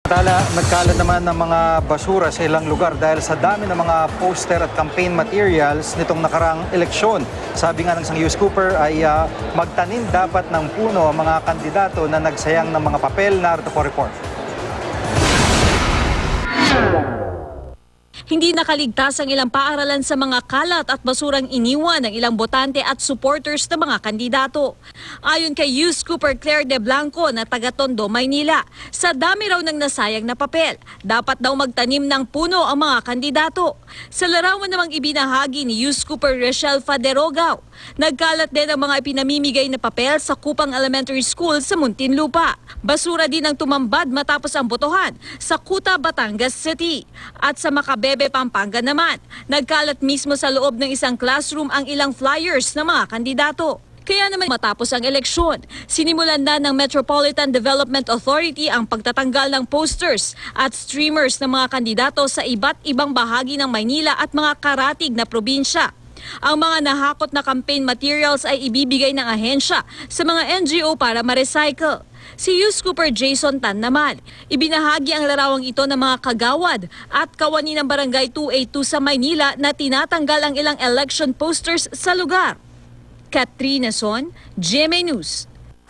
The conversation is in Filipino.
Nagkalat naman ng mga basura sa ilang lugar dahil sa dami ng mga poster at campaign materials nitong nakarang eleksyon. Sabi nga ng isang News Cooper ay magtanim dapat ng puno ang mga kandidato na nagsayang ng mga papel. Narito po report. Hindi nakaligtas ang ilang paaralan sa mga kalat at basurang iniwan ng ilang botante at supporters ng mga kandidato. Ayon kay News Cooper Claire De Blanco na taga Tondo, Maynila, sa dami raw ng nasayang na papel, dapat daw magtanim ng puno ang mga kandidato. Sa larawan namang ibinahagi ni News Cooper Rochelle Faderogao, nagkalat din ang mga ipinamimigay na papel sa Kupang Elementary School sa Muntinlupa. Basura din ang tumambad matapos ang botohan sa Kuta, Batangas City. At sa Macabebe, Pampanga naman, nagkalat mismo sa loob ng isang classroom ang ilang flyers ng mga kandidato. Kaya naman matapos ang eleksyon, sinimulan na ng Metropolitan Development Authority ang pagtatanggal ng posters at streamers ng mga kandidato sa iba't ibang bahagi ng Maynila at mga karatig na probinsya. Ang mga nahakot na campaign materials ay ibibigay ng ahensya sa mga NGO para ma-recycle. Si News Cooper Jason Tan naman, ibinahagi ang larawang ito ng mga kagawad at kawani ng Barangay 282 sa Maynila na tinatanggal ang ilang election posters sa lugar. Katrina Son, GMA News.